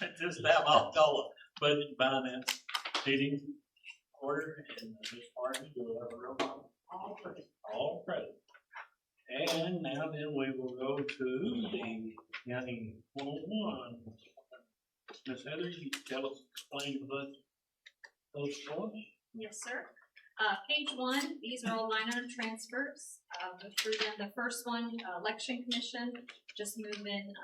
At this time, I'll call a budget and finance meeting order, and Ms. Martin, do we have a roll call? All present. And now then we will go to the county 101. Ms. Heather, you tell us, explain what those for? Yes, sir. Page 1, these are all line item transfers. Go through them. The first one, election commission, just moving,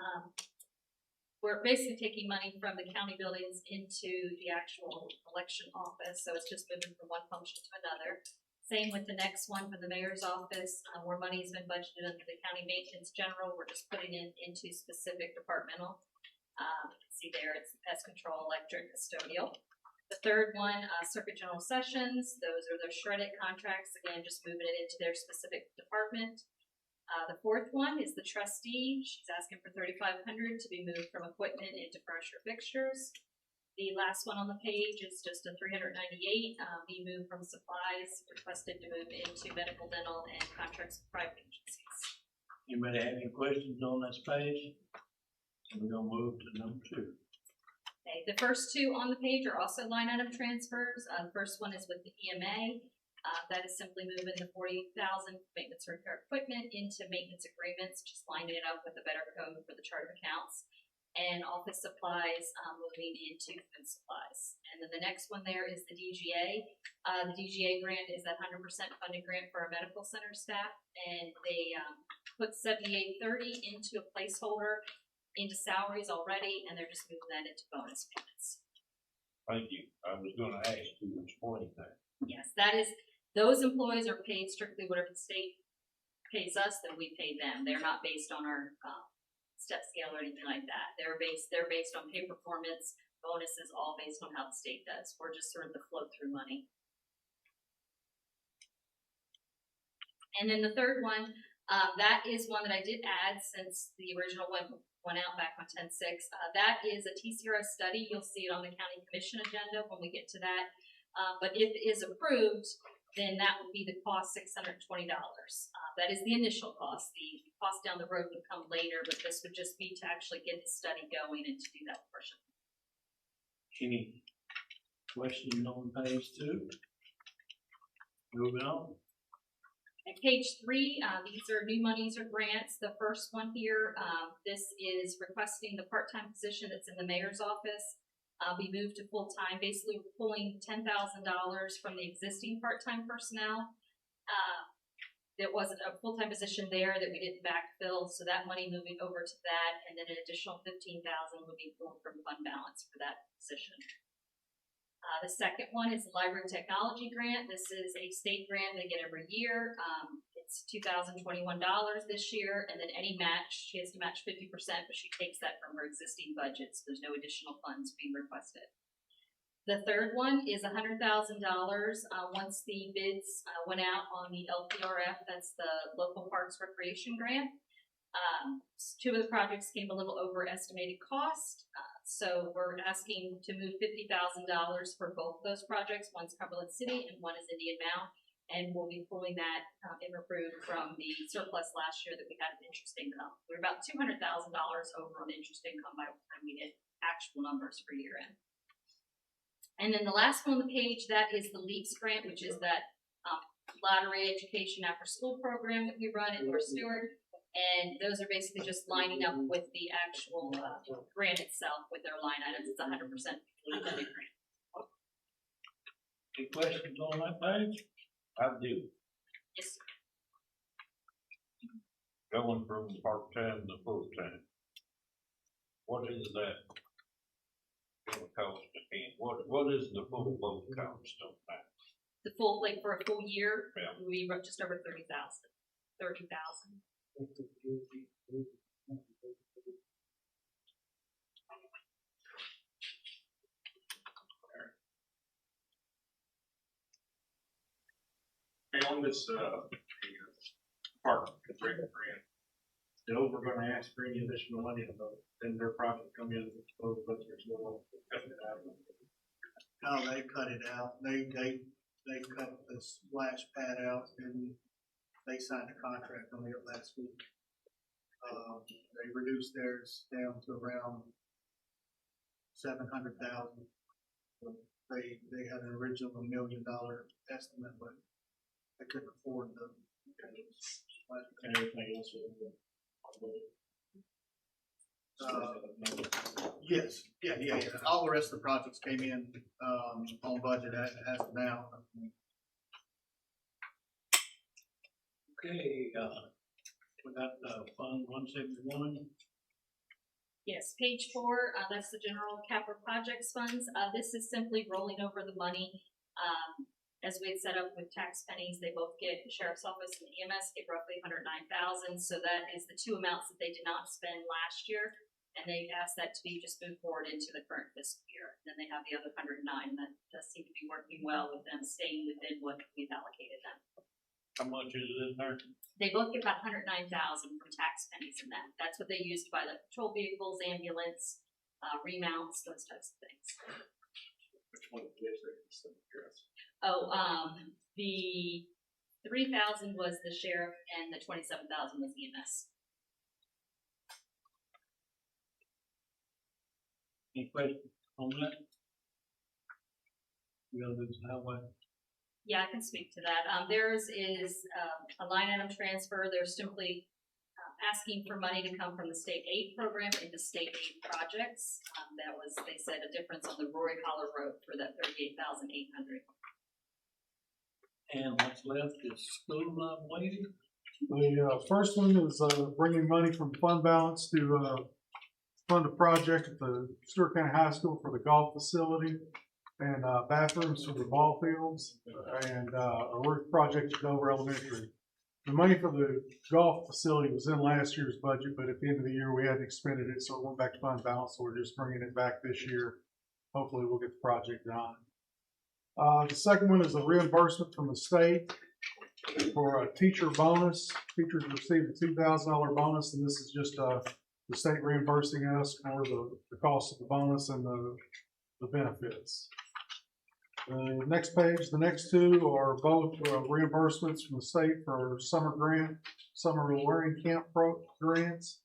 we're basically taking money from the county buildings into the actual election office, so it's just moving from one function to another. Same with the next one for the mayor's office, where money's been budgeted under the county maintenance general, we're just putting it into specific departmental. You can see there, it's pest control, electric, custodial. The third one, circuit general sessions, those are their shredded contracts, again, just moving it into their specific department. The fourth one is the trustee, she's asking for $3,500 to be moved from equipment into furniture fixtures. The last one on the page is just a $398, be moved from supplies, requested to move into medical, dental, and contracts with private agencies. Anybody have any questions on this page? We're gonna move to number 2. Okay, the first two on the page are also line item transfers. The first one is with the EMA. That is simply moving the $40,000 maintenance repair equipment into maintenance agreements, just lining it up with a better code for the chart of accounts. And office supplies, moving into food supplies. And then the next one there is the DGA. The DGA grant is that 100% funded grant for our medical center staff, and they put $7830 into a placeholder into salaries already, and they're just moving that into bonus payments. Thank you. I was gonna ask you to explain that. Yes, that is, those employees are paid strictly whatever the state pays us, then we pay them. They're not based on our step scale or anything like that. They're based on pay performance, bonuses, all based on how the state does. We're just sort of the flow through money. And then the third one, that is one that I did add since the original one went out back on 10/6. That is a TCRS study. You'll see it on the county commission agenda when we get to that. But if it is approved, then that would be the cost, $620. That is the initial cost. The cost down the road would come later, but this would just be to actually get the study going and to do that portion. Any questions on page 2? Moving on. At page 3, these are new monies or grants. The first one here, this is requesting the part-time position that's in the mayor's office be moved to full-time. Basically, we're pulling $10,000 from the existing part-time personnel. There wasn't a full-time position there that we didn't backfill, so that money moving over to that, and then an additional $15,000 would be pulled from fund balance for that position. The second one is the library technology grant. This is a state grant they get every year. It's $2,021 this year, and then any match, she has to match 50%, but she takes that from her existing budget, so there's no additional funds being requested. The third one is $100,000 once the bids went out on the LPRF, that's the Local Parks Recreation Grant. 2 of the projects came a little over estimated cost, so we're asking to move $50,000 for both those projects. One's Cumberland City and one is Indian Mound, and we'll be pulling that if approved from the surplus last year that we had in interest income. We're about $200,000 over on interest income by the time we get actual numbers for year end. And then the last one on the page, that is the LEAPS grant, which is that lottery education after school program that we run at North Stewart. And those are basically just lining up with the actual grant itself with their line items. It's 100% funded grant. Any questions on that page? I do. Yes, Going from part-time to full-time. What is that gonna cost again? What is the full boat cost on that? the full, like for a full year, Yeah. we run just over 30,000. On this, park grant, still, we're gonna ask for any additional money, then their project come in, those budgets will cut it out. No, they cut it out. They cut the splash pad out and they signed a contract on it last week. They reduced theirs down to around $700,000. They had an original $1 million estimate, but they couldn't afford the. And everything else was. Yes, yeah. All the rest of the projects came in, on budget as of now. Okay, we got, Fund 171. Yes, page 4, that's the general capital projects funds. This is simply rolling over the money. As we had set up with tax pennies, they both get, the sheriff's office and the EMS get roughly $109,000. So that is the two amounts that they did not spend last year. And they asked that to be just moved forward into the current fiscal year. And then they have the other 109, and that does seem to be working well with them staying within what we've allocated them. How much is it in there? They both get about $109,000 from tax pennies in that. That's what they use to buy the patrol vehicles, ambulance, remounts, those types of things. Which one of these are some address? Oh, the 3,000 was the sheriff and the 27,000 was EMS. Any questions on that? We gotta move to highway. Yeah, I can speak to that. Theirs is a line item transfer. They're simply asking for money to come from the state aid program into state aid projects. That was, they said, a difference on the Roy Collar Road for that $38,800. And what's left is school, I believe. The first one is bringing money from fund balance to fund a project at the Stewart County High School for the golf facility and bathrooms for the ball fields and a roof project at Dover Elementary. The money for the golf facility was in last year's budget, but at the end of the year we hadn't expended it, so it went back to fund balance. So we're just bringing it back this year. Hopefully we'll get the project done. The second one is a reimbursement from the state for a teacher bonus. Teachers received a $2,000 bonus, and this is just the state reimbursing us for the cost of the bonus and the benefits. The next page, the next two are both reimbursements from the state for summer learning camp grants,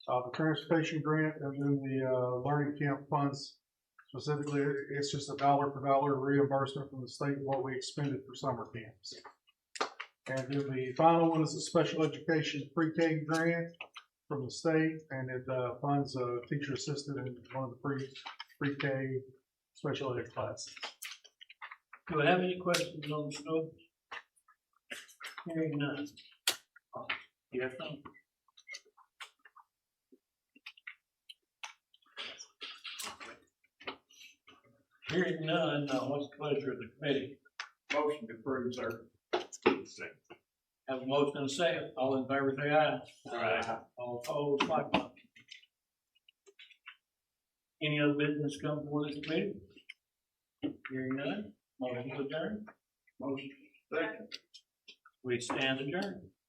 the transportation grant, and then the learning camp funds. Specifically, it's just a dollar for dollar reimbursement from the state of what we expended for summer camps. And then the final one is a special education pre-K grant from the state, and it funds a teacher assistant in one of the pre-K special ed classes. Do we have any questions on the scope? Hearing none. Yes, no? Hearing none, what's the pleasure of the committee? Motion to approve, sir. Have a motion and a second. All in favor, say aye. Aye. All opposed, likewise. Any other business come before this committee? Hearing none, motion to adjourn. Motion. Second. We stand adjourned.